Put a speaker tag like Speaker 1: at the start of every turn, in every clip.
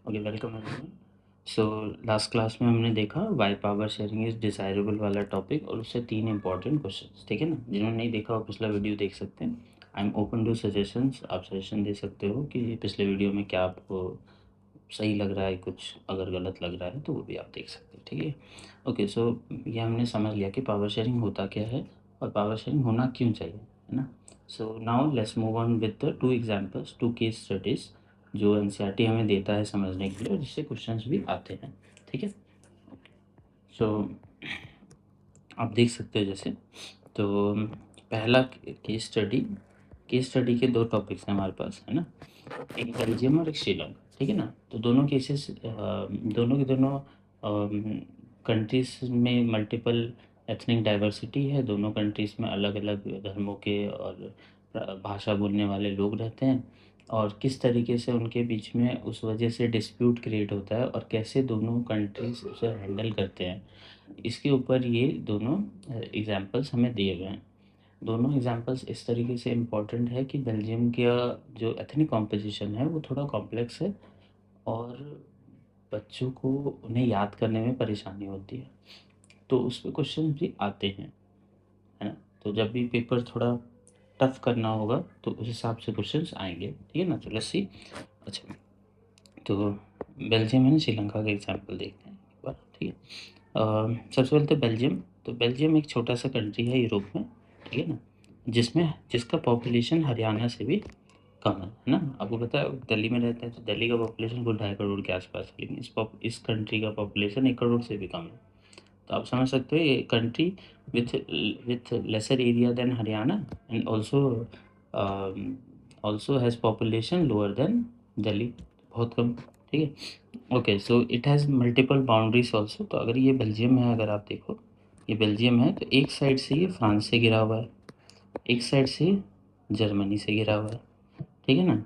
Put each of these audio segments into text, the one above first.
Speaker 1: Okay, welcome everyone. So last class में हमने देखा why power sharing is desirable वाला टॉपिक और उससे 3 इंपॉर्टेंट क्वेश्चंस, ठीक है ना? जिन्होंने नहीं देखा वो पिछला वीडियो देख सकते हैं। I am open to suggestions, आप सजेशन दे सकते हो कि पिछले वीडियो में क्या आपको सही लग रहा है, कुछ अगर गलत लग रहा है तो वो भी आप देख सकते हैं, ठीक है? ओके, सो ये हमने समझ लिया कि पावर शेयरिंग होता क्या है और पावर शेयरिंग होना क्यों चाहिए, है ना? So now let's move on with the 2 examples, 2 case studies जो एनसीईआरटी हमें देता है समझने के लिए और जिससे क्वेश्चंस भी आते हैं, ठीक है? सो आप देख सकते हो जैसे, तो पहला केस स्टडी के 2 टॉपिक्स हैं हमारे पास, है ना? एक बेल्जियम और एक श्रीलंका, ठीक है ना? तो दोनों केसेस दोनों के दोनों कंट्रीज़ में मल्टीपल एथनिक डाइवर्सिटी है, दोनों कंट्रीज़ में अलग-अलग धर्मों के और भाषा बोलने वाले लोग रहते हैं और किस तरीके से उनके बीच में उस वजह से डिस्प्यूट क्रिएट होता है और कैसे दोनों कंट्रीज़ उसे हैंडल करते हैं, इसके ऊपर ये दोनों एग्ज़ाम्पल्स हमें दिए गए हैं। दोनों एग्जांपल्स इस तरीके से इम्पोर्टेंट है कि बेल्जियम का जो एथनिक कॉम्पोजिशन है वो थोड़ा कॉम्प्लेक्स है और बच्चों को उन्हें याद करने में परेशानी होती है, तो उस पे क्वेश्चन भी आते हैं, है ना? तो जब भी पेपर थोड़ा टफ करना होगा तो उस हिसाब से क्वेश्चंस आएंगे, ठीक है ना? तो लेट्स सी। अच्छा, तो बेल्जियम है ना, श्रीलंका का एग्जांपल देखते हैं एक बार, ठीक है? सबसे पहले तो बेल्जियम एक छोटा सा कंट्री है यूरोप में, ठीक है ना? जिसका पॉपुलेशन हरियाणा से भी कम है ना? आपको पता है दिल्ली में रहते हैं तो दिल्ली का पॉपुलेशन कुल 2.5 करोड़ के आसपास है, लेकिन इस कंट्री का पॉपुलेशन 1 करोड़ से भी कम है। तो आप समझ सकते हो ये country with with lesser area than Haryana and also has population lower than Delhi, बहुत कम, ठीक है? Okay, so it has multiple boundaries also. तो अगर ये बेल्जियम है, अगर आप देखो ये बेल्जियम है तो एक साइड से ये फ्रांस से घिरा हुआ है, एक साइड से जर्मनी से घिरा हुआ है, ठीक है ना?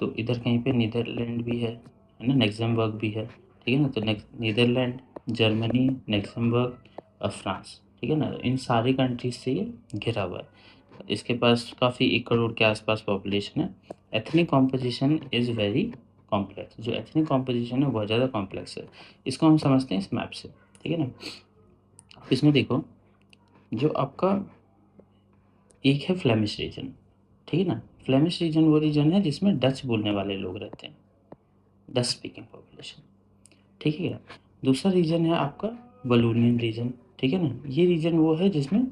Speaker 1: तो इधर कहीं पे नीदरलैंड भी है ना? लक्ज़मबर्ग भी है, ठीक है ना? तो नीदरलैंड, जर्मनी, लक्ज़मबर्ग और फ्रांस, ठीक है ना? इन सारी कंट्रीज से ये घिरा हुआ है। इसके पास काफ़ी 1 करोड़ के आसपास पॉपुलेशन है। Ethnic composition is very complex, जो एथनिक कॉम्पोजिशन है बहुत ज़्यादा कॉम्प्लेक्स है। इसको हम समझते हैं इस मैप से, ठीक है ना? अब इसमें देखो, जो आपका एक है फ्लेमिश रीजन, ठीक है ना? फ्लेमिश रीजन वो रीजन है जिसमें डच बोलने वाले लोग रहते हैं, डच स्पीकिंग पॉपुलेशन, ठीक है? दूसरा रीजन है आपका वलोनियन रीजन, ठीक है ना? ये रीजन वो है जिसमें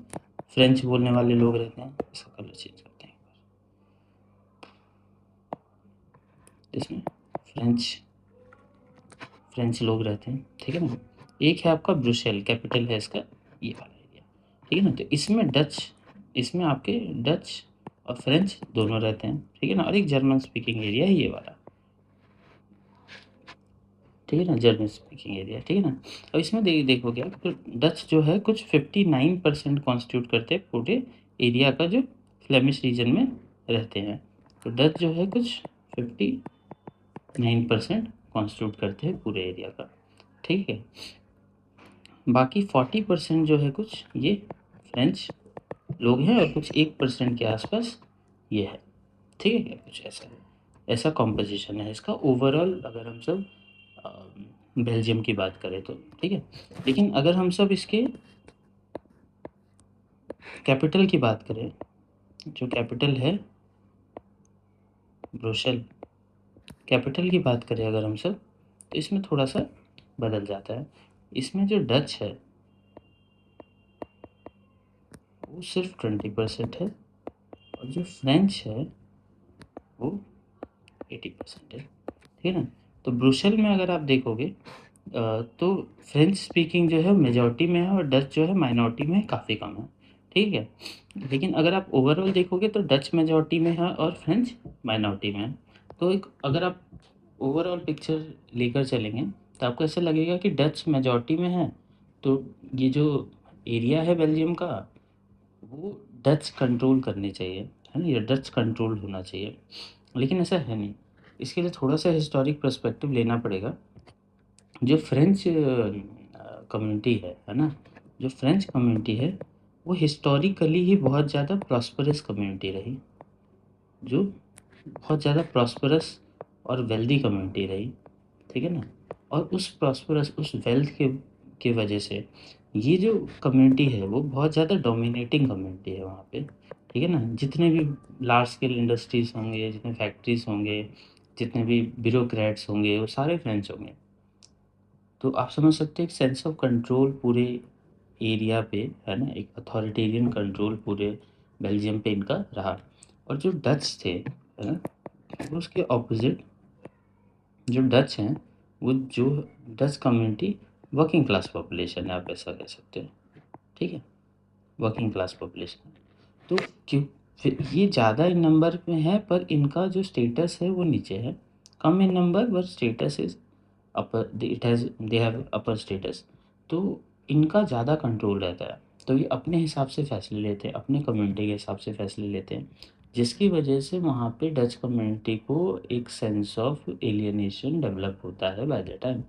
Speaker 1: फ्रेंच बोलने वाले लोग रहते हैं। इसका कलर चेंज करते हैं, जिसमें फ्रेंच फ्रेंच लोग रहते हैं, ठीक है ना? एक है आपका ब्रुसेल, कैपिटल है इसका ये वाला एरिया, ठीक है ना? तो इसमें आपके डच और फ्रेंच दोनों रहते हैं, ठीक है ना? और एक जर्मन स्पीकिंग एरिया है ये वाला, ठीक है ना? जर्मन स्पीकिंग एरिया, ठीक है ना? अब इसमें देखोगे आप तो डच जो है कुछ 59% कॉन्स्टिट्यूट करते हैं पूरे एरिया का, जो फ्लेमिश रीजन में रहते हैं। तो डच जो है कुछ 59% कॉन्स्टिट्यूट करते हैं पूरे एरिया का, ठीक है? बाकी 40% जो है कुछ ये फ्रेंच लोग हैं और कुछ 1% के आसपास ये है, ठीक है? क्या कुछ ऐसा है, ऐसा कॉम्पोजिशन है इसका ओवरऑल, अगर हम सब बेल्जियम की बात करें तो, ठीक है? लेकिन अगर हम सब इसके कैपिटल की बात करें, जो कैपिटल है ब्रुसेल, कैपिटल की बात करें अगर हम सब, तो इसमें थोड़ा सा बदल जाता है। इसमें जो डच है वो सिर्फ 20% है और जो फ्रेंच है वो 80% है, ठीक है ना? तो ब्रुसेल में अगर आप देखोगे तो फ्रेंच स्पीकिंग जो है मेजॉरिटी में है और डच जो है माइनॉरिटी में काफ़ी कम है, ठीक है? लेकिन अगर आप ओवरऑल देखोगे तो डच मेजॉरिटी में है और फ्रेंच माइनॉरिटी में है। तो एक अगर आप ओवरऑल पिक्चर लेकर चलेंगे तो आपको ऐसा लगेगा कि डच मेजॉरिटी में है, तो ये जो एरिया है बेल्जियम का वो डच कंट्रोल करने चाहिए, है ना? ये डच कंट्रोल होना चाहिए, लेकिन ऐसा है नहीं। इसके लिए थोड़ा सा हिस्टोरिक पर्सपेक्टिव लेना पड़ेगा। जो फ्रेंच कम्युनिटी है ना? जो फ्रेंच कम्युनिटी है वो हिस्टोरिकली ही बहुत ज़्यादा प्रॉस्परस कम्युनिटी रही, जो बहुत ज़्यादा प्रॉस्परस और वेल्दी कम्युनिटी रही, ठीक है ना। और उस प्रॉस्परस, उस वेल्थ के वजह से ये जो कम्युनिटी है वो बहुत ज़्यादा डोमिनेटिंग कम्युनिटी है वहाँ पे, ठीक है ना। जितने भी लार्ज स्केल इंडस्ट्रीज होंगे, जितने फैक्ट्रीज होंगे, जितने भी ब्यूरोक्रेट्स होंगे, वो सारे फ्रेंच होंगे। तो आप समझ सकते हैं एक सेंस ऑफ कंट्रोल पूरे एरिया पे, है ना, एक अथॉरिटेरियन कंट्रोल पूरे बेल्जियम पे इनका रहा। और जो डच थे, है ना, वो उसके ऑपोजिट, जो डच हैं, वो जो Dutch community working class population है, आप ऐसा कह सकते हैं, ठीक है, वर्किंग क्लास पॉपुलेशन। तो क्यों फिर ये ज़्यादा इन नंबर में है, पर इनका जो स्टेटस है वो नीचे है, कम in number but status is upper, they have upper status. तो इनका ज़्यादा कंट्रोल रहता है, तो ये अपने हिसाब से फैसले लेते हैं, अपने कम्युनिटी के हिसाब से फैसले लेते हैं, जिसकी वजह से वहाँ पे डच कम्युनिटी को एक सेंस ऑफ एलियनेशन डेवलप होता है बाय द टाइम।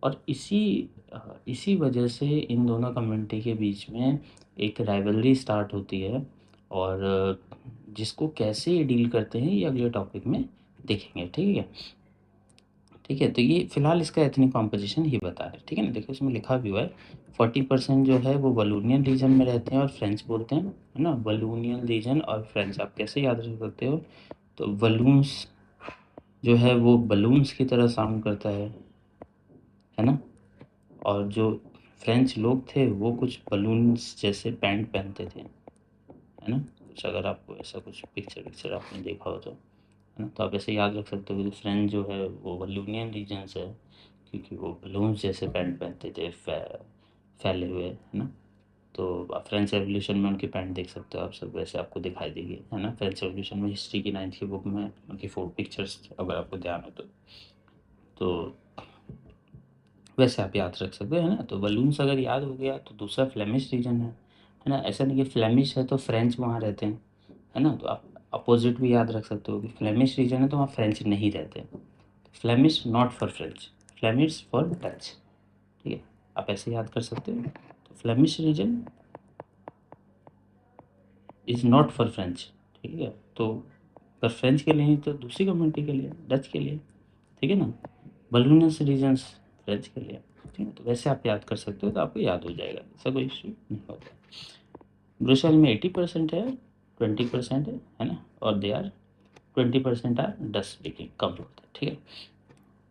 Speaker 1: और इसी वजह से इन दोनों कम्युनिटी के बीच में एक राइवलरी स्टार्ट होती है। और जिसको कैसे ये डील करते हैं ये अगले टॉपिक में देखेंगे, ठीक है। ठीक है, तो ये फिलहाल इसका एथनिक कॉम्पोजिशन ही बता रहे हैं, ठीक है ना। देखो इसमें लिखा भी हुआ है 40% जो है वो वलोनियन रीजन में रहते हैं और फ्रेंच बोलते हैं, है ना। वलोनियन रीजन और फ्रेंच आप कैसे याद रख सकते हो, तो वलून्स जो है वो बलून्स की तरह साउंड करता है ना। और जो फ्रेंच लोग थे वो कुछ बलून्स जैसे पैंट पहनते थे, है ना। कुछ अगर आपको ऐसा कुछ पिक्चर आपने देखा हो तो, है ना, तो आप ऐसे याद रख सकते हो कि फ्रेंच जो है वो वल्लूनियन रीजन से है, क्योंकि वो बलून्स जैसे पैंट पहनते थे, फैले हुए, है ना। तो आप फ्रेंच रेवोल्यूशन में उनकी पैंट देख सकते हो, आप सब वैसे आपको दिखाई देगी, है ना। फ्रेंच रेवोल्यूशन में हिस्ट्री की 9th की बुक में उनकी 4 पिक्चर्स अगर आपको ध्यान हो तो वैसे आप याद रख सकते हो, है ना। तो बलून्स अगर याद हो गया तो दूसरा फ्लेमिश रीजन है ना। ऐसा नहीं कि फ्लेमिश है तो फ्रेंच वहाँ रहते हैं, है ना। तो आप अपोजिट भी याद रख सकते हो कि फ्लेमिश रीजन है तो वहाँ फ्रेंच नहीं रहते। Flemish not for French, Flemish for Dutch, ठीक है, आप ऐसे याद कर सकते हो। तो Flemish region is not for French, ठीक है। तो पर फ्रेंच के लिए नहीं तो दूसरी कम्युनिटी के लिए, डच के लिए, ठीक है ना। बलूनस रीजन्स फ्रेंच के लिए, ठीक है। तो वैसे आप याद कर सकते हो, तो आपको याद हो जाएगा, ऐसा कोई इशू नहीं होता। ब्रुसेल में 80% है, 20% है ना, और they are 20% are Dutch speaking कम होता है, ठीक है।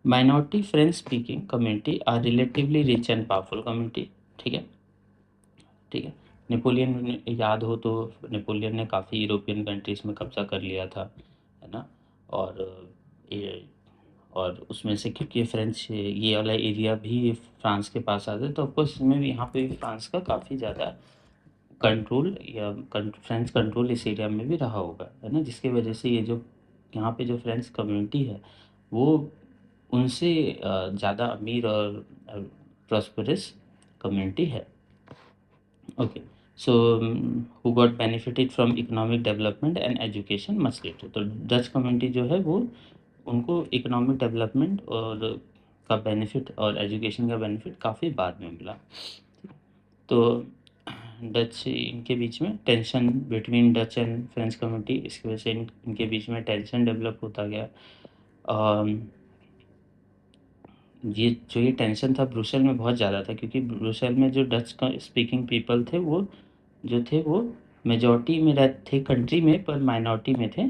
Speaker 1: Minority French speaking community are relatively rich and powerful community, ठीक है, ठीक है। नेपोलियन ने याद हो तो नेपोलियन ने काफ़ी यूरोपियन कंट्रीज़ में कब्ज़ा कर लिया था, है ना। और ये, और उसमें से क्योंकि फ्रेंच ये वाला एरिया भी फ्रांस के पास आता है, तो ऑफकोर्स इसमें भी, यहाँ पे भी फ्रांस का काफ़ी ज़्यादा कंट्रोल या फ्रेंच कंट्रोल इस एरिया में भी रहा होगा, है ना। जिसकी वजह से ये जो यहाँ पे जो फ्रेंच कम्युनिटी है वो उनसे ज़्यादा अमीर और प्रॉस्परस कम्युनिटी है। Okay, so who got benefited from economic development and education much later. तो डच कम्युनिटी जो है वो, उनको इकोनॉमिक डेवलपमेंट और का बेनिफिट और एजुकेशन का बेनिफिट काफ़ी बाद में मिला। तो डच, इनके बीच में tension between Dutch and French community, इसकी वजह से इनके बीच में टेंशन डेवलप होता गया। ये टेंशन था ब्रुसेल में बहुत ज़्यादा था, क्योंकि ब्रुसेल में जो डच का स्पीकिंग पीपल थे वो जो थे वो मेजॉरिटी में थे कंट्री में, पर माइनॉरिटी में थे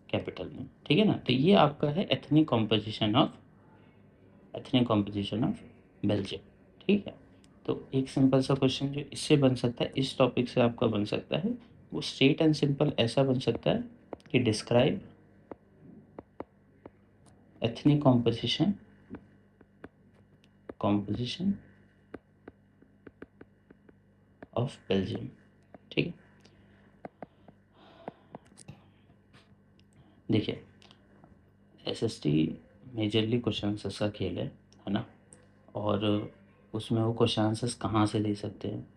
Speaker 1: कैपिटल में, ठीक है ना। तो ये आपका है एथनिक कॉम्पोजिशन ऑफ बेल्जियम, ठीक है। तो एक सिंपल सा क्वेश्चन जो इससे बन सकता है, इस टॉपिक से आपका बन सकता है, वो स्ट्रेट एंड सिंपल ऐसा बन सकता है कि describe ethnic composition of Belgium, ठीक है। देखिए एसएसटी मेजरली क्वेश्चन आंसर्स का खेल है ना। और उसमें वो क्वेश्चन आंसर्स कहाँ से दे सकते हैं,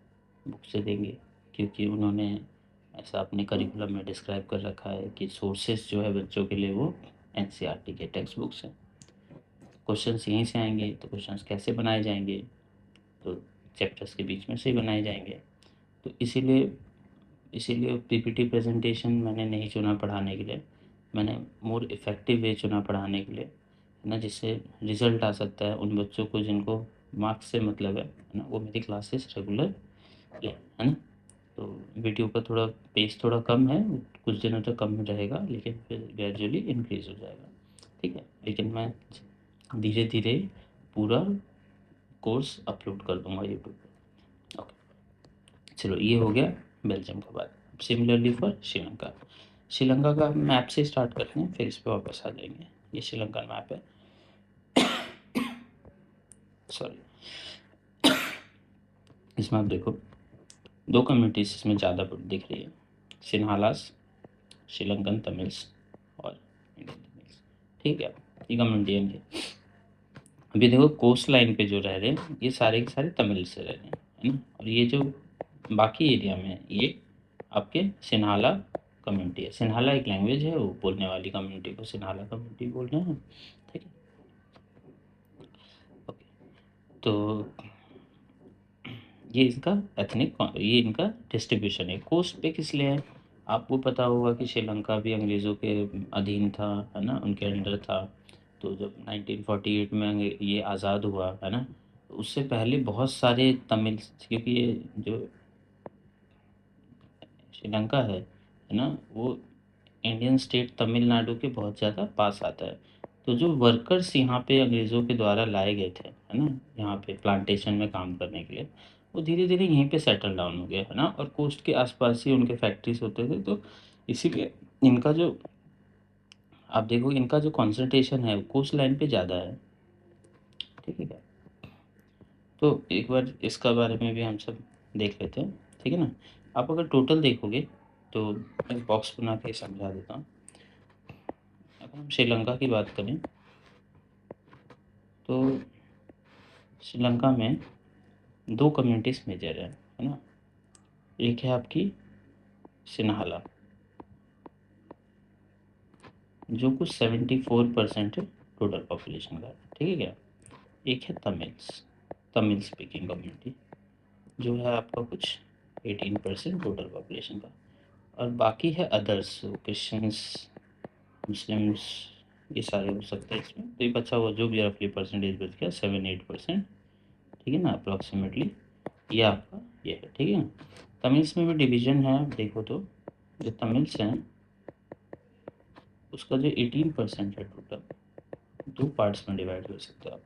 Speaker 1: बुक से देंगे, क्योंकि उन्होंने ऐसा अपने करिकुलम में डिस्क्राइब कर रखा है कि सोर्सेस जो है बच्चों के लिए वो एनसीईआरटी के टेक्स्ट बुक्स हैं। क्वेश्चंस यहीं से आएंगे, तो क्वेश्चंस कैसे बनाए जाएंगे, तो चैप्टर्स के बीच में से ही बनाए जाएंगे। तो इसीलिए पीपीटी प्रेजेंटेशन मैंने नहीं चुना पढ़ाने के लिए, मैंने मोर इफ़ेक्टिव वे चुना पढ़ाने के लिए, है ना, जिससे रिजल्ट आ सकता है उन बच्चों को जिनको मार्क्स से मतलब है ना, वो मेरी क्लासेस रेगुलर ले, है ना। तो वीडियो का थोड़ा पेस थोड़ा कम है, कुछ दिनों तक कम रहेगा, लेकिन फिर ग्रेजुअली इंक्रीज हो जाएगा, ठीक है। लेकिन मैं धीरे धीरे पूरा कोर्स अपलोड कर दूंगा यूट्यूब पर। ओके, चलो ये हो गया बेल्जियम का बात। Similarly for Sri Lanka. श्रीलंका का मैप से स्टार्ट करते हैं, फिर इस पर वापस आ जाएंगे। ये श्रीलंका मैप है, सॉरी। इसमें आप देखो दो कम्युनिटीज इसमें ज़्यादा दिख रही है, सिन्हालास, श्रीलंकन तमिल्स और इंडियन तमिल्स, ठीक है। ये कम्युनिटी है। अभी देखो कोस्ट लाइन पे जो रह रहे हैं ये सारे के सारे तमिल से रह रहे हैं, है ना। और ये जो बाकी एरिया में ये आपके सिन्हाला कम्युनिटी है। सिन्हाला एक लैंग्वेज है, वो बोलने वाली कम्युनिटी को सिन्हाला कम्युनिटी बोल रहे हैं, ठीक है। ओके, तो ये इसका एथनिक, ये इनका डिस्ट्रीब्यूशन है। कोस्ट पे किस लिए है, आपको पता होगा कि श्रीलंका भी अंग्रेज़ों के अधीन था, है ना, उनके अंडर था। तो जब 1948 में ये आज़ाद हुआ, है ना, तो उससे पहले बहुत सारे तमिल, क्योंकि ये जो श्रीलंका है ना, वो इंडियन स्टेट तमिलनाडु के बहुत ज़्यादा पास आता है। तो जो वर्कर्स यहाँ पे अंग्रेज़ों के द्वारा लाए गए थे, है ना, यहाँ पे प्लांटेशन में काम करने के लिए, वो धीरे धीरे यहीं पे सेटल डाउन हो गए, है ना। और कोस्ट के आसपास ही उनके फैक्ट्रीज होते थे, तो इसीलिए इनका जो, आप देखो इनका जो कॉन्सेंट्रेशन है कोस्ट लाइन पे ज़्यादा है, ठीक है क्या। तो एक बार इसका बारे में भी हम सब देख लेते हैं, ठीक है ना। आप अगर टोटल देखोगे तो मैं बॉक्स बना के समझा देता हूँ। अगर हम श्रीलंका की बात करें तो श्रीलंका में दो कम्युनिटीज़ मेजर है ना। एक है आपकी सिन्हाला, जो कुछ 74% है टोटल पॉपुलेशन का, ठीक है क्या। एक है तमिल्स, तमिल स्पीकिंग कम्युनिटी, जो है आपका कुछ 18% टोटल पॉपुलेशन का। और बाकी है अदर्स, क्रिश्चियंस, मुस्लिम्स, ये सारे हो सकते हैं इसमें। तो ये बचा हुआ जो भी रफली परसेंटेज बच गया 7-8%, ठीक है ना, अप्रॉक्सीमेटली ये आपका ये है, ठीक है ना। तमिल्स में भी डिवीज़न है, आप देखो तो जो तमिल्स हैं उसका जो 18% है टोटल, दो पार्ट्स में डिवाइड कर सकते हो आप।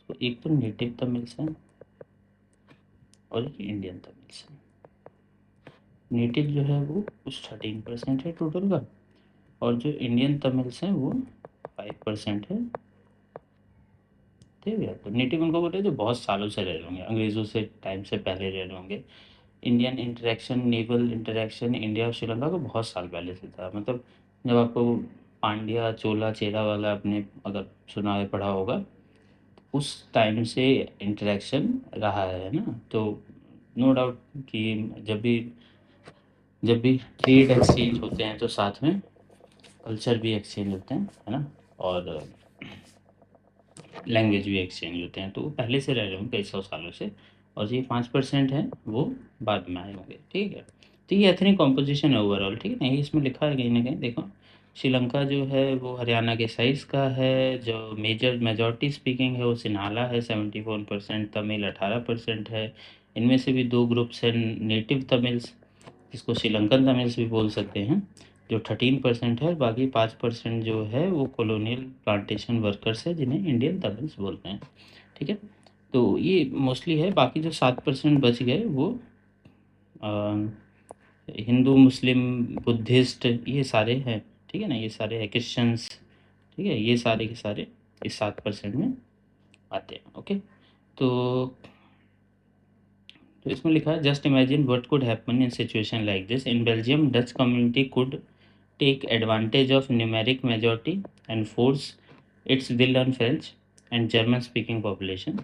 Speaker 1: तो एक तो नेटिव तमिल्स हैं और एक इंडियन तमिल्स हैं। नेटिव जो है वो कुछ 13% है टोटल का, और जो इंडियन तमिल्स हैं वो 5% है, ठीक है। तो नेटिव उनको बोलते हैं जो बहुत सालों से रह रहे होंगे, अंग्रेज़ों से टाइम से पहले रह रहे होंगे। Indian interaction, naval interaction India और श्रीलंका को बहुत साल पहले से था। मतलब जब आपको पांड्या चोला चेरा वाला आपने अगर सुना है पढ़ा होगा, उस टाइम से इंटरेक्शन रहा है ना। तो नो डाउट कि जब भी ट्रेड एक्सचेंज होते हैं तो साथ में कल्चर भी एक्सचेंज होते हैं, है ना, और लैंग्वेज भी एक्सचेंज होते हैं। तो वो पहले से रह रहे होंगे कई सौ सालों से, और ये 5% है वो बाद में आए होंगे, ठीक है। तो ये एथनिक कॉम्पोजिशन है ओवरऑल, ठीक है ना। ये इसमें लिखा है कहीं ना कहीं, देखो श्रीलंका जो है वो हरियाणा के साइज़ का है। जो मेजॉरिटी स्पीकिंग है वो सिन्हाला है 74%, तमिल 18% है। इनमें से भी दो ग्रुप्स हैं, नेटिव तमिल्स जिसको श्रीलंकन तमिल्स भी बोल सकते हैं, जो 13% है। बाकी 5% जो है वो कॉलोनियल प्लांटेशन वर्कर्स है जिन्हें इंडियन तमिल्स बोलते हैं, ठीक है। तो ये मोस्टली है। बाकी जो 7% बच गए वो हिंदू, मुस्लिम, बुद्धिस्ट, ये सारे हैं, ठीक है ना। ये सारे हैं क्रिश्चियंस, ठीक है। ये सारे के सारे इस 7% में आते हैं, ओके। तो इसमें लिखा है just imagine what could happen in situation like this in Belgium, Dutch community could take advantage of numeric majority and force its will on French and German speaking population.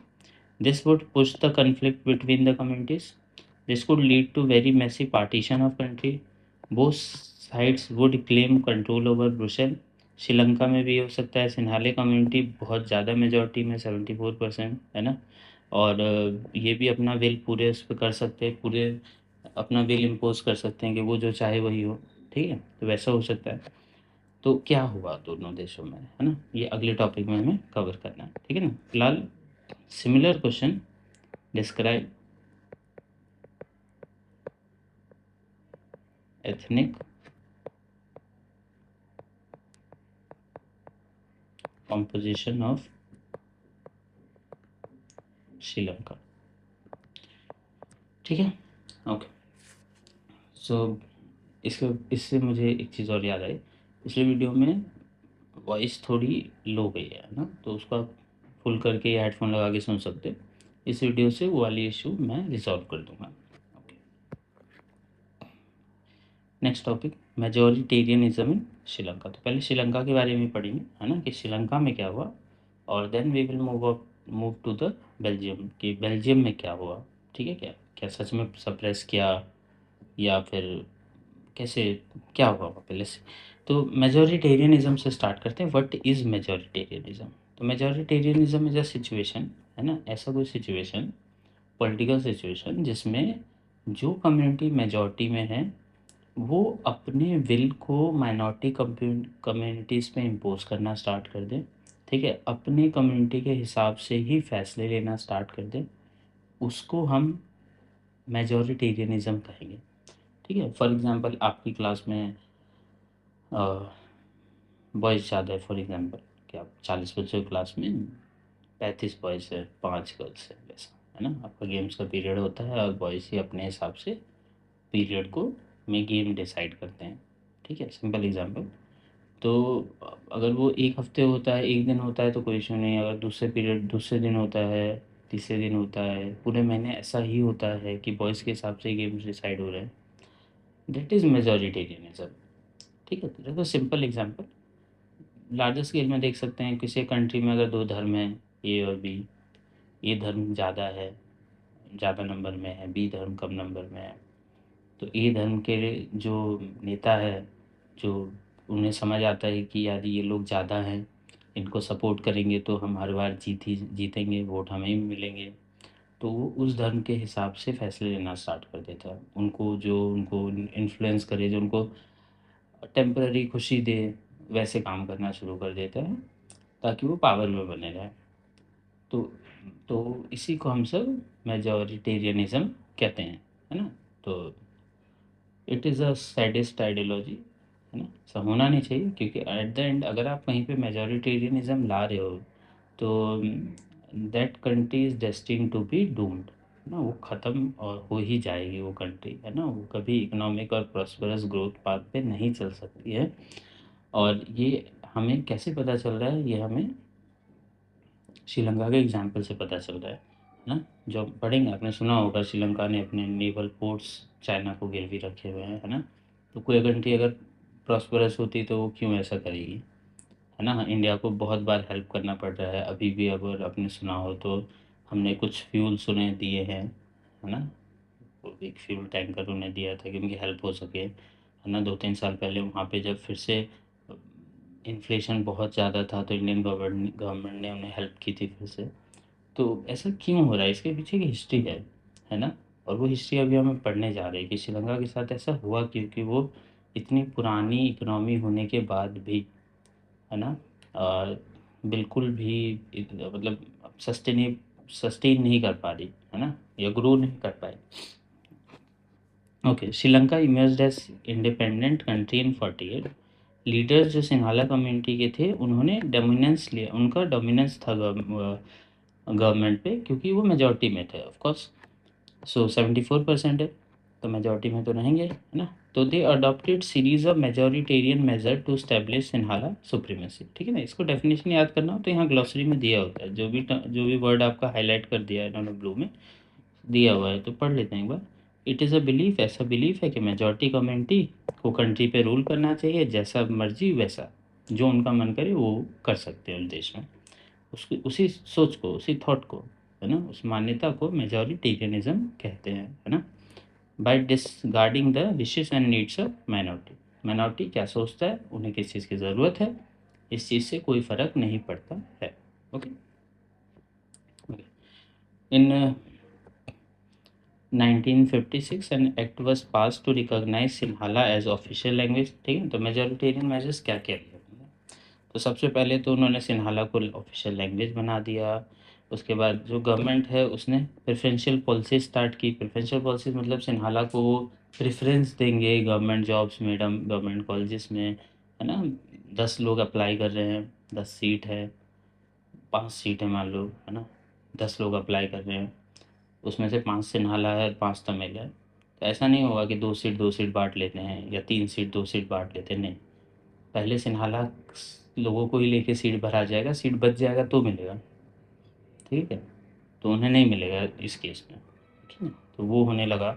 Speaker 1: This would push the conflict between the communities. This could lead to very messy partition of country. Both sides would claim control over Brussels. Sri Lanka में भी हो सकता है। Sinhale community बहुत ज़्यादा majority में 74% है ना, और ये भी अपना विल पूरे उस पर कर सकते हैं, पूरे अपना विल इम्पोज कर सकते हैं कि वो जो चाहे वही हो, ठीक है। तो वैसा हो सकता है। तो क्या हुआ दोनों देशों में, है ना, ये अगले टॉपिक में हमें कवर करना है, ठीक है ना। फिलहाल similar question, describe ethnic composition of Sri Lanka, ठीक है, ओके। सो इससे मुझे एक चीज़ और याद आई, पिछले वीडियो में वॉइस थोड़ी लो गई है ना, तो उसको आप फुल करके या हेडफोन लगा के सुन सकते हो। इस वीडियो से वो वाली इशू मैं रिजॉल्व कर दूंगा। ओके, नेक्स्ट टॉपिक, मेजोरिटेरियनिज्म इन श्रीलंका। तो पहले श्रीलंका के बारे में पढ़ेंगे, है ना, कि श्रीलंका में क्या हुआ, और then we will move to the Belgium, कि बेल्जियम में क्या हुआ, ठीक है, क्या क्या सच में सप्रेस किया या फिर कैसे, क्या हुआ पहले से। तो मेजोरिटेरियनिज्म से स्टार्ट करते हैं। What is majoritarianism? तो मेजोरिटेरियनिज्म इज अ सिचुएशन, है ना, ऐसा कोई सिचुएशन, पॉलिटिकल सिचुएशन जिसमें जो कम्युनिटी मेजॉरिटी में है वो अपने विल को माइनॉरिटी कम्युनिटीज़ पे इम्पोज करना स्टार्ट कर दें, ठीक है, अपने कम्युनिटी के हिसाब से ही फैसले लेना स्टार्ट कर दें, उसको हम मेजोरिटेरियनिज्म कहेंगे, ठीक है। फॉर एग्जांपल आपकी क्लास में बॉयज़ ज़्यादा है, फॉर एग्जांपल कि आप 40 बच्चों की क्लास में 35 बॉयज़ है, 5 गर्ल्स है, वैसा, है ना, आपका गेम्स का पीरियड होता है और बॉयज़ ही अपने हिसाब से पीरियड को में गेम डिसाइड करते हैं, ठीक है, सिंपल एग्जांपल। तो अगर वो एक हफ्ते होता है, एक दिन होता है तो कोई इशू नहीं, अगर दूसरे पीरियड दूसरे दिन होता है, तीसरे दिन होता है, पूरे महीने ऐसा ही होता है कि बॉयज़ के हिसाब से गेम्स डिसाइड हो रहे हैं, दैट इज़ मेजॉरिटेरियनिज्म, ठीक है। तो देखो सिंपल एग्जांपल, लार्जर स्केल में देख सकते हैं, किसी कंट्री में अगर दो धर्म हैं, ए और बी, ए धर्म ज़्यादा है, ज़्यादा नंबर में है, बी धर्म कम नंबर में है, तो ए धर्म के जो नेता है, जो उन्हें समझ आता है कि यार ये लोग ज़्यादा हैं, इनको सपोर्ट करेंगे तो हम हर बार जीतेंगे, वोट हमें ही मिलेंगे, तो वो उस धर्म के हिसाब से फैसले लेना स्टार्ट कर देता है, उनको इन्फ्लुएंस करे, जो उनको टेम्पररी खुशी दे, वैसे काम करना शुरू कर देता है ताकि वो पावर में बने रहे। तो तो इसी को हम सब मेजॉरिटेरियनिज्म कहते हैं, है ना। तो it is a sadist ideology, है ना, ऐसा होना नहीं चाहिए, क्योंकि एट द एंड अगर आप कहीं पे मेजॉरिटेरियनिज्म ला रहे हो तो that country is destined to be doomed, ना, वो ख़त्म और हो ही जाएगी वो कंट्री, है ना, वो कभी इकोनॉमिक और प्रॉस्परस ग्रोथ पाथ पे नहीं चल सकती है। और ये हमें कैसे पता चल रहा है, ये हमें श्रीलंका के एग्जाम्पल से पता चल रहा है ना। जो पढ़ेंगे, आपने सुना होगा श्रीलंका ने अपने नेवल पोर्ट्स चाइना को गिरवी रखे हुए हैं, है ना। तो कोई कंट्री अगर प्रॉस्परस होती तो वो क्यों ऐसा करेगी, है ना। इंडिया को बहुत बार हेल्प करना पड़ रहा है अभी भी, अगर आपने सुना हो तो हमने कुछ फ्यूल्स उन्हें दिए हैं, है ना, वो एक फ्यूल टैंकर उन्हें दिया था कि उनकी हेल्प हो सके, है ना। 2-3 साल पहले वहाँ पे जब फिर से इन्फ्लेशन बहुत ज़्यादा था तो इंडियन गवर्नमेंट ने उन्हें हेल्प की थी फिर से। तो ऐसा क्यों हो रहा है, इसके पीछे की हिस्ट्री है ना। और वो हिस्ट्री अभी हमें पढ़ने जा रहे हैं कि श्रीलंका के साथ ऐसा हुआ क्योंकि वो इतनी पुरानी इकोनॉमी होने के बाद भी, है ना, बिल्कुल भी मतलब सस्टेन नहीं कर पा रही, है ना, या ग्रो नहीं कर पाई। Okay, Sri Lanka emerged as independent country in 48। Leaders जो सिंघाला कम्युनिटी के थे उन्होंने डोमिनेंस लिया, उनका डोमिनेंस था गवर्नमेंट पे, क्योंकि वो मेजॉरिटी में थे ऑफ कोर्स। सो 74% है तो मेजॉरिटी में तो रहेंगे, है ना। तो they adopted series of majoritarian major to establish Sinhala supremacy, ठीक है ना। इसको डेफिनेशन याद करना हो तो यहाँ ग्लॉसरी में दिया होता है, जो भी वर्ड आपका हाईलाइट कर दिया है इन्होंने ब्लू में दिया हुआ है, तो पढ़ लेते हैं एक बार। इट इज़ अ बिलीफ, ऐसा बिलीफ है कि मेजॉरिटी कम्युनिटी को कंट्री पे रूल करना चाहिए, जैसा मर्जी वैसा जो उनका मन करे वो कर सकते हैं उस देश में, उसकी उसी सोच को, उसी थॉट को, है ना, उस मान्यता को मेजॉरिटेरियनिज्म कहते हैं, है ना। By disregarding the wishes and needs of minority, minority क्या सोचता है, उन्हें किस चीज़ की ज़रूरत है, इस चीज़ से कोई फ़र्क नहीं पड़ता है। Okay, in 1956 an act was pass to recognise Sinhala as official language, ठीक है। तो मेजॉरिटेरियन मेजर्स क्या क्या है, तो सबसे पहले तो उन्होंने सिन्हाला को ऑफिशियल लैंग्वेज बना दिया। उसके बाद जो गवर्नमेंट है उसने प्रेफरेंशियल पॉलिसी स्टार्ट की। प्रेफरेंशियल पॉलिसी मतलब सिन्हाला को प्रेफरेंस देंगे गवर्नमेंट जॉब्स में, गवर्नमेंट कॉलेजेस में, है ना। 10 लोग अप्लाई कर रहे हैं, 10 सीट है, 5 सीट है मान लो, है ना। 10 लोग अप्लाई कर रहे हैं, उसमें से 5 सिन्हाला है, 5 तमिल है। तो ऐसा नहीं होगा कि 2 सीट बांट लेते हैं या 3 सीट 2 सीट बांट लेते हैं, नहीं। पहले सिन्हाला लोगों को ही लेके सीट भरा जाएगा, सीट बच जाएगा तो मिलेगा, ठीक है। तो उन्हें नहीं मिलेगा इस केस में, ठीक है। तो वो होने लगा,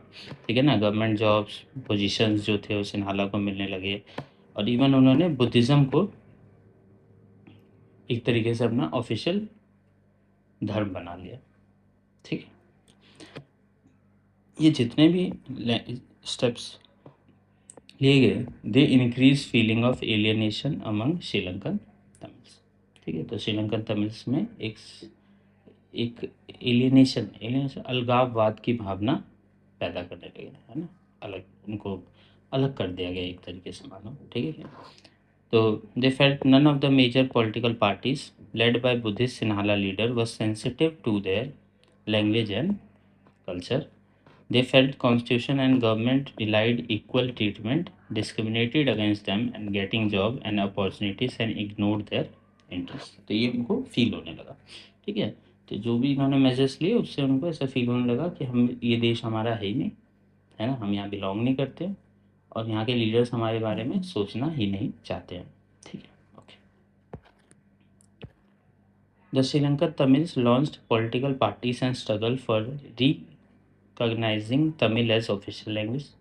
Speaker 1: ठीक है ना। गवर्नमेंट जॉब्स पोजीशंस जो थे वो सिन्हाला को मिलने लगे। और इवन उन्होंने बुद्धिज़्म को एक तरीके से अपना ऑफिशियल धर्म बना लिया, ठीक है। ये जितने भी स्टेप्स लिए गए, they increase feeling of alienation among Sri Lankan Tamils, ठीक है। तो श्रीलंकन तमिल्स में एक एक एलियनेशन अलगाववाद की भावना पैदा करने लगे, है ना। अलग उनको अलग कर दिया गया एक तरीके से मानो, ठीक है। तो they felt none of the major political parties led by Buddhist Sinhala leader was sensitive to their language and culture. They felt constitution and government relied equal treatment, discriminated against them and getting job and opportunities and ignored their interests. तो ये उनको feel होने लगा, ठीक है। तो जो भी इन्होंने मेजर्स लिए उससे उनको ऐसा फील होने लगा कि हम, ये देश हमारा है ही नहीं, है ना, हम यहाँ बिलोंग नहीं करते और यहाँ के लीडर्स हमारे बारे में सोचना ही नहीं चाहते हैं, ठीक है। Okay. The Sri Lankan Tamils launched political parties and struggle for recognizing Tamil as official language,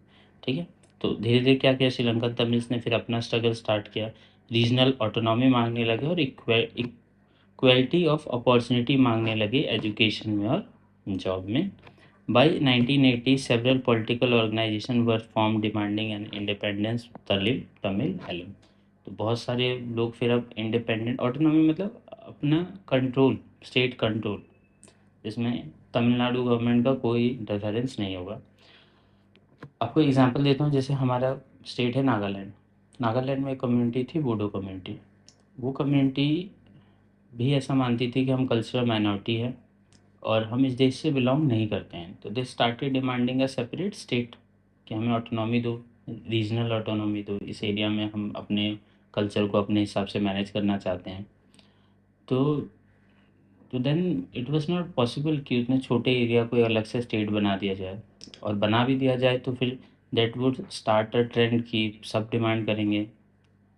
Speaker 1: ठीक है। तो धीरे धीरे क्या किया श्रीलंकन तमिल्स ने, फिर अपना स्ट्रगल स्टार्ट किया, रीजनल ऑटोनॉमी मांगने लगे और इक्वलिटी ऑफ अपॉर्चुनिटी मांगने लगे एजुकेशन में और जॉब में। By 1980, several political organizations were formed demanding an independence Tamil Helm. तो बहुत सारे लोग फिर अब इंडिपेंडेंट ऑटोनॉमी मतलब अपना कंट्रोल, स्टेट कंट्रोल, जिसमें तमिलनाडु गवर्नमेंट का कोई इंटरफेरेंस नहीं होगा। आपको एग्जांपल देता हूँ, जैसे हमारा स्टेट है नागालैंड। नागालैंड में एक कम्युनिटी थी, बोडो कम्युनिटी। वो कम्युनिटी भी ऐसा मानती थी कि हम कल्चरल माइनॉरिटी है और हम इस देश से बिलोंग नहीं करते हैं। तो दे started demanding a separate state, कि हमें ऑटोनॉमी दो, रीजनल ऑटोनॉमी दो, इस एरिया में हम अपने कल्चर को अपने हिसाब से मैनेज करना चाहते हैं। तो then it was not possible कि उतने छोटे एरिया को अलग से स्टेट बना दिया जाए, और बना भी दिया जाए तो फिर that would start a trend कि सब डिमांड करेंगे, है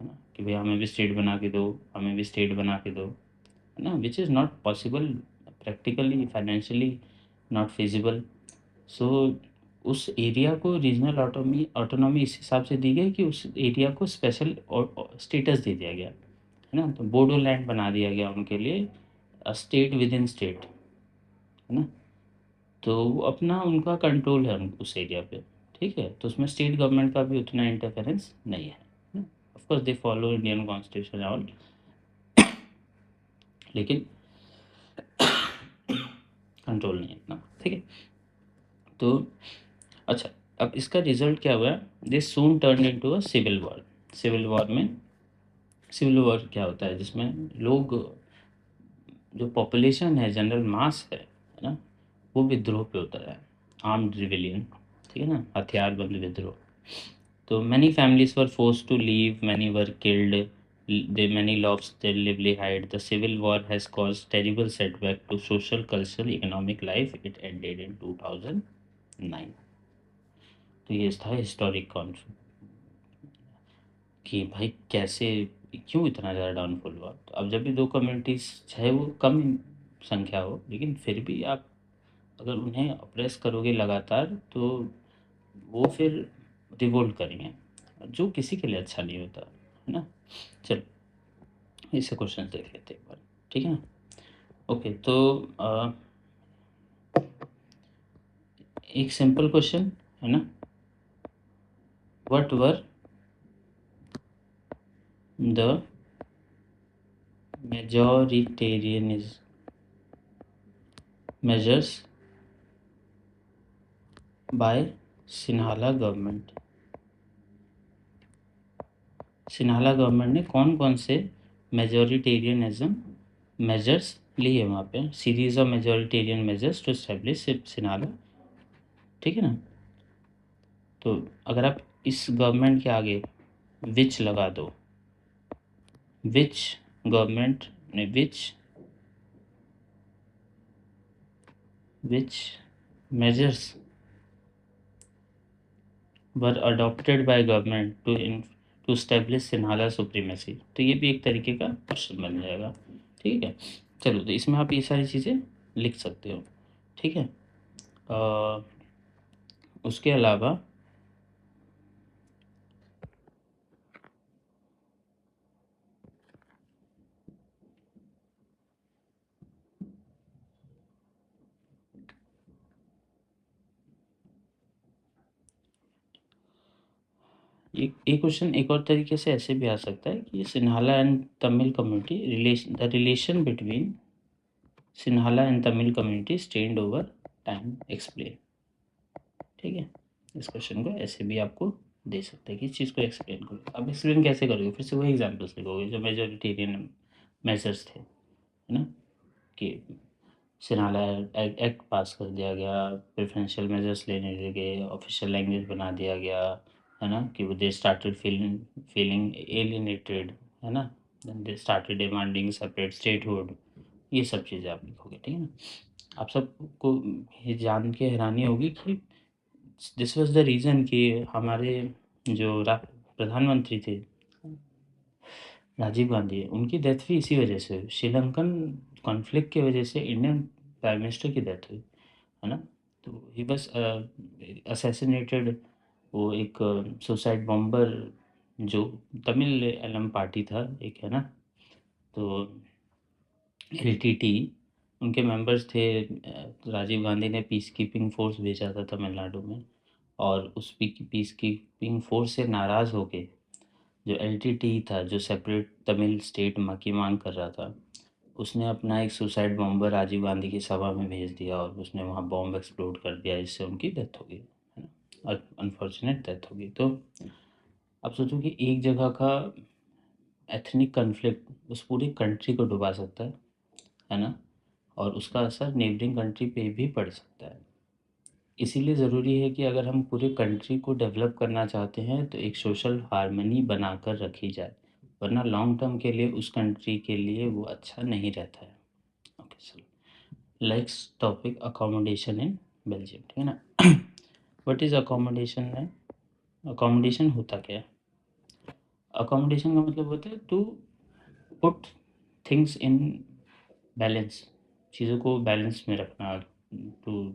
Speaker 1: ना, कि भाई हमें भी स्टेट बना के दो, हमें भी स्टेट बना के दो, है ना, which is not possible practically, financially not feasible. So उस एरिया को रीजनल ऑटोनॉमी इस हिसाब से दी गई कि उस एरिया को स्पेशल स्टेटस दे दिया गया, है ना। तो बोडो लैंड बना दिया गया उनके लिए, स्टेट विद इन स्टेट, है ना। तो वो अपना उनका कंट्रोल है उस एरिया पे, ठीक है। तो उसमें स्टेट गवर्नमेंट का भी उतना इंटरफेरेंस नहीं है। Of course they follow Indian constitution all, लेकिन कंट्रोल नहीं है इतना, ठीक है। तो अच्छा, अब इसका रिजल्ट क्या हुआ, this soon turn into a civil war. Civil war में, सिविल वॉर क्या होता है, जिसमें लोग, जो पॉपुलेशन है, जनरल मास है ना, वो विद्रोह पे होता है, आर्म्ड रिविलियन, ठीक है ना, हथियारबंद विद्रोह। तो many families were force to leave, many were killed, they many lost their livelihood. The civil war has caused terrible setback to social, cultural, economic life. It ended in 2009. तो ये था historic conflict कि भाई कैसे, क्यों इतना ज़्यादा downfall हुआ। तो अब जब भी दो कम्युनिटीज़, चाहे वो कम संख्या हो, लेकिन फिर भी आप अगर उन्हें अप्रेस करोगे लगातार तो वो फिर रिवोल्ट करेंगे, जो किसी के लिए अच्छा नहीं होता, है ना। चलो इससे क्वेश्चन देख लेते हैं एक बार, ठीक है ना। ओके, तो एक सिंपल क्वेश्चन है ना, what were the majoritarianism measures by Sinhala government. Sinhala government ने कौन कौन से मेजोरिटेरियनिज्म मेजर्स लिए वहाँ पे, series of majoritarian measures to establish Sinhala, ठीक है ना। तो अगर आप इस गवर्नमेंट के आगे विच लगा दो, विच गवर्नमेंट ने which measures were adopted by government to establish Sinhala supremacy, तो ये भी एक तरीके का क्वेश्चन बन जाएगा, ठीक है। चलो, तो इसमें आप ये सारी चीज़ें लिख सकते हो, ठीक है। उसके अलावा एक क्वेश्चन एक और तरीके से ऐसे भी आ सकता है कि Sinhala and Tamil community the relation between Sinhala and Tamil community strained over time explain, ठीक है। इस क्वेश्चन को ऐसे भी आपको दे सकते हैं कि इस चीज़ को एक्सप्लेन करो। अब एक्सप्लेन कैसे करोगे, फिर से वही एग्जाम्पल्स लिखोगे जो मेजोरिटेरियन मेजर्स थे, है ना, कि सिन्हाला एक्ट पास कर दिया गया, प्रेफरेंशियल मेजर्स लेने लगे, ऑफिशियल लैंग्वेज बना दिया गया, है ना, कि दे स्टार्टेड फीलिंग एलिनेटेड, है ना, then they started demanding separate statehood, ये सब चीज़ें आप लिखोगे, ठीक है ना। आप सबको ये जान के हैरानी होगी कि दिस वाज द रीज़न कि हमारे जो प्रधानमंत्री थे राजीव गांधी, उनकी डेथ भी इसी वजह से हुई, श्रीलंकन कॉन्फ्लिक्ट की वजह से इंडियन प्राइम मिनिस्टर की डेथ हुई, है ना। तो ही बस असैसिनेटेड, वो एक सुसाइड बॉम्बर जो तमिल एलम पार्टी था एक, है ना, तो एलटीटी, उनके मेंबर्स थे। राजीव गांधी ने पीस कीपिंग फोर्स भेजा था तमिलनाडु में, और उस पीस कीपिंग फोर्स से नाराज़ होके जो एलटीटी था, जो सेपरेट तमिल स्टेट की मांग कर रहा था, उसने अपना एक सुसाइड बॉम्बर राजीव गांधी की सभा में भेज दिया और उसने वहाँ बॉम्ब एक्सप्लोड कर दिया, जिससे उनकी डेथ हो गई, है ना, और अनफॉर्चुनेट डेथ हो गई। तो अब सोचो कि एक जगह का एथनिक कन्फ्लिक्ट उस पूरी कंट्री को डुबा सकता है ना, और उसका असर नेबरिंग कंट्री पे भी पड़ सकता है। इसीलिए ज़रूरी है कि अगर हम पूरे कंट्री को डेवलप करना चाहते हैं तो एक सोशल हार्मनी बनाकर रखी जाए, वरना लॉन्ग टर्म के लिए उस कंट्री के लिए वो अच्छा नहीं रहता है। Okay sir, next topic accommodation in Belgium, ठीक है ना। व्हाट इज़ अकोमोडेशन है, अकोमोडेशन होता क्या है। अकोमोडेशन का मतलब होता है to put things in balance, चीज़ों को बैलेंस में रखना, to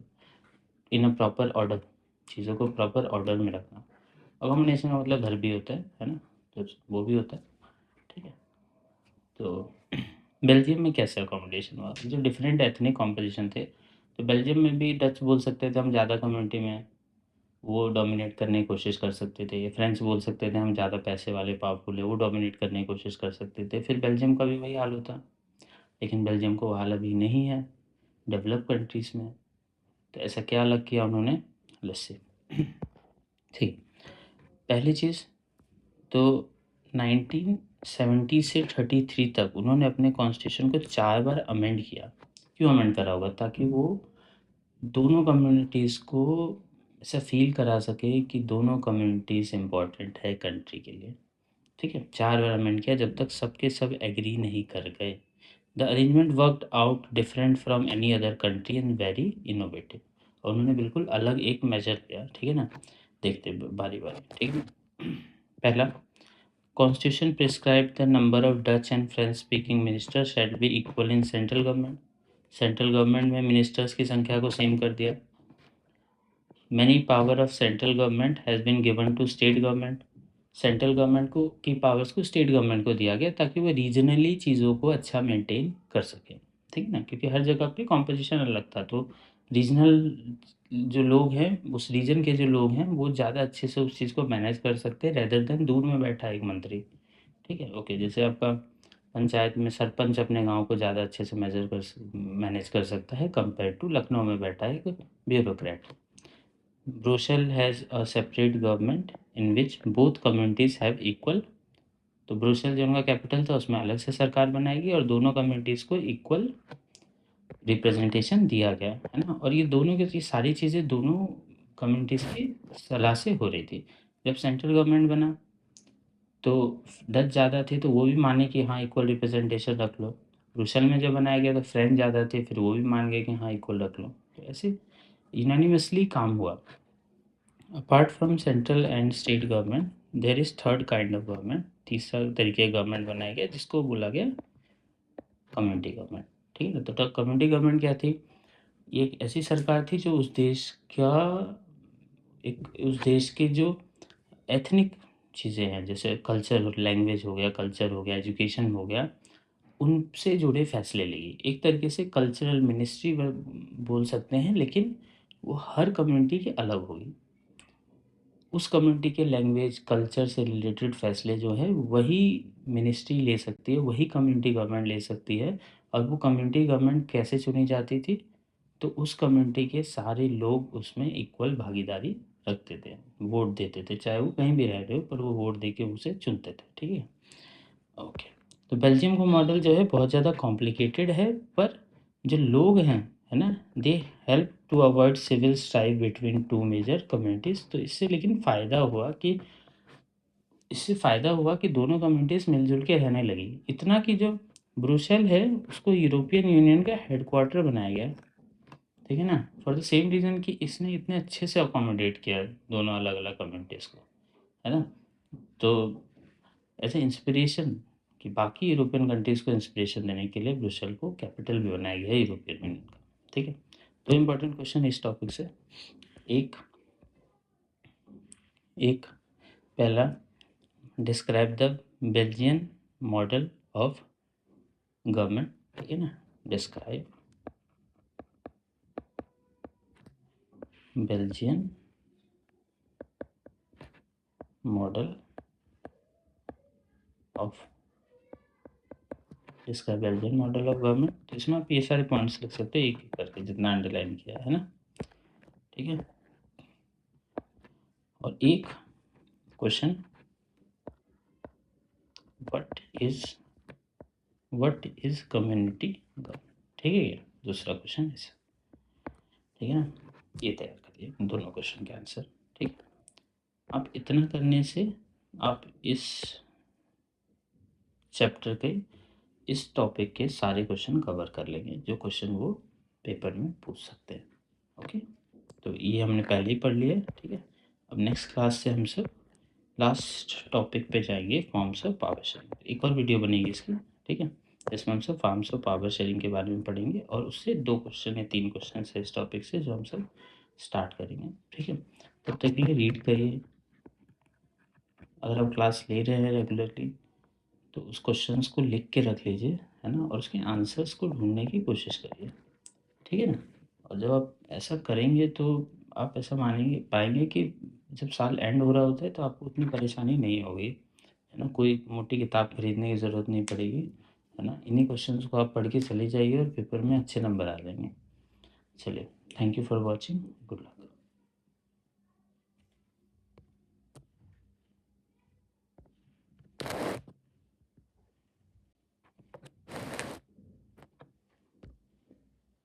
Speaker 1: in a proper order, चीज़ों को प्रॉपर ऑर्डर में रखना। अकोमोडेशन का मतलब घर भी होता है ना, तो वो भी होता है, ठीक है। तो बेल्जियम में कैसे अकोमोडेशन हुआ, जो डिफरेंट एथनिक कॉम्पोजिशन थे, तो बेल्जियम में भी डच बोल सकते थे हम ज़्यादा कम्युनिटी में, वो डोमिनेट करने की कोशिश कर सकते थे। फ्रेंच बोल सकते थे हम ज़्यादा पैसे वाले पावरफुल है, वो डोमिनेट करने की कोशिश कर सकते थे। फिर बेल्जियम का भी वही हाल होता, लेकिन बेल्जियम को वो हाल अभी नहीं है डेवलप कंट्रीज़ में। तो ऐसा क्या अलग किया उन्होंने, लस्सी, ठीक। पहली चीज़ तो 1970 से 33 तक उन्होंने अपने कॉन्स्टिट्यूशन को 4 बार अमेंड किया। क्यों अमेंड करा होगा, ताकि वो दोनों कम्युनिटीज़ को ऐसा फ़ील करा सके कि दोनों कम्युनिटीज़ इम्पोर्टेंट है कंट्री के लिए, ठीक है। 4 बार अमेंड किया जब तक सबके सब एग्री नहीं कर गए। The arrangement worked out different from any other country and very innovative, और उन्होंने बिल्कुल अलग एक मेजर लिया, ठीक है ना। देखते बारी बारी, ठीक है। पहला, Constitution prescribed the number of Dutch and French speaking ministers shall be equal in central government. Central government में मिनिस्टर्स की संख्या को सेम कर दिया। Many power of central government has been given to state government. Central government को की powers को state government को दिया गया ताकि वो रीजनली चीज़ों को अच्छा मेंटेन कर सके, ठीक है ना, क्योंकि हर जगह पे कॉम्पोजिशन अलग था। तो रीजनल जो लोग हैं, उस रीजन के जो लोग हैं, वो ज़्यादा अच्छे से उस चीज़ को मैनेज कर सकते हैं रेदर देन दूर में बैठा एक मंत्री, ठीक है। ओके, जैसे आपका पंचायत में सरपंच अपने गांव को ज़्यादा अच्छे से मैनेज कर सकता है कंपेयर टू लखनऊ में बैठा एक bureaucrat. Brussels has a separate government in which both communities have equal, तो ब्रुसेल जो उनका कैपिटल था उसमें अलग से सरकार बनाएगी और दोनों कम्युनिटीज़ को इक्वल रिप्रेजेंटेशन दिया गया, है ना? और ये सारी चीज़ें दोनों कम्युनिटीज़ की सलाह से हो रही थी। जब सेंट्रल गवर्नमेंट बना तो डच ज़्यादा थे तो वो भी माने कि हाँ इक्वल रिप्रेजेंटेशन रख लो। ब्रुसेल में जब बनाया गया तो फ्रेंच ज़्यादा थे, फिर वो भी मान गए कि हाँ इक्वल रख लो। तो ऐसे यूनानिमसली काम हुआ। Apart from central and state government there is third kind of government. तीसरा तरीके का गवर्नमेंट बनाया गया जिसको बोला गया कम्युनिटी गवर्नमेंट। ठीक है, तो कम्युनिटी गवर्नमेंट क्या थी? ये एक ऐसी सरकार थी जो उस देश के जो एथनिक चीज़ें हैं, जैसे कल्चर, लैंग्वेज हो गया, कल्चर हो गया, एजुकेशन हो गया, उनसे जुड़े फैसले लेगी। एक तरीके से कल्चरल मिनिस्ट्री बोल सकते हैं, लेकिन वो हर कम्युनिटी की अलग होगी। उस कम्युनिटी के लैंग्वेज, कल्चर से रिलेटेड फैसले जो है वही मिनिस्ट्री ले सकती है, वही कम्युनिटी गवर्नमेंट ले सकती है। और वो कम्युनिटी गवर्नमेंट कैसे चुनी जाती थी? तो उस कम्युनिटी के सारे लोग उसमें इक्वल भागीदारी रखते थे, वोट देते थे, चाहे वो कहीं भी रह रहे हो, पर वो वोट दे के उसे चुनते थे। ठीक है, ओके। तो बेल्जियम का मॉडल जो है बहुत ज़्यादा कॉम्प्लिकेटेड है, पर जो लोग हैं, है ना, they help to avoid civil strike between two major communities. तो इससे लेकिन फ़ायदा हुआ कि दोनों कम्युनिटीज़ मिलजुल के रहने लगी। इतना कि जो ब्रुसेल है उसको यूरोपियन यूनियन का हेडक्वार्टर बनाया गया। ठीक है ना, फॉर द सेम रीज़न कि इसने इतने अच्छे से अकोमोडेट किया दोनों अलग अलग कम्युनिटीज़ को, है ना। तो एज ए इंस्पिरेशन कि बाकी यूरोपियन कंट्रीज़ को इंस्पिरेशन देने के लिए ब्रुसेल को कैपिटल भी बनाया गया है यूरोपियन यूनियन का। ठीक है, तो इम्पोर्टेंट क्वेश्चन इस टॉपिक से एक एक पहला, describe the Belgian model of government. ठीक है ना, describe Belgian model of Belgian model of government. तो इसमें आप ये सारे पॉइंट्स लिख सकते हो एक एक करके जितना अंडरलाइन किया है ना। ठीक है, और एक question, what is community government. ठीक है, ये दूसरा क्वेश्चन है। ठीक है ना, ये तैयार करिए दोनों क्वेश्चन के आंसर। ठीक है, आप इतना करने से आप इस चैप्टर के, इस टॉपिक के सारे क्वेश्चन कवर कर लेंगे जो क्वेश्चन वो पेपर में पूछ सकते हैं। ओके, तो ये हमने पहले ही पढ़ लिया है। ठीक है, अब नेक्स्ट क्लास से हम सब लास्ट टॉपिक पे जाएंगे, फॉर्म्स ऑफ पावर शेयरिंग। एक और वीडियो बनेगी इसकी। ठीक है, इसमें हम सब फॉर्म्स ऑफ पावर शेयरिंग के बारे में पढ़ेंगे और उससे 2 क्वेश्चन या 3 क्वेश्चन है इस टॉपिक से जो हम सब स्टार्ट करेंगे। ठीक है, तब तक के लिए रीड करिए। अगर आप क्लास ले रहे हैं रेगुलरली तो उस क्वेश्चंस को लिख के रख लीजिए, है ना, और उसके आंसर्स को ढूंढने की कोशिश करिए। ठीक है ना, और जब आप ऐसा करेंगे तो आप ऐसा पाएंगे कि जब साल एंड हो रहा होता है तो आपको उतनी परेशानी नहीं होगी, है ना, कोई मोटी किताब खरीदने की ज़रूरत नहीं पड़ेगी, है ना। इन्हीं क्वेश्चंस को आप पढ़ के चले जाइए और पेपर में अच्छे नंबर आ जाएंगे। चलिए, thank you for watching, good luck.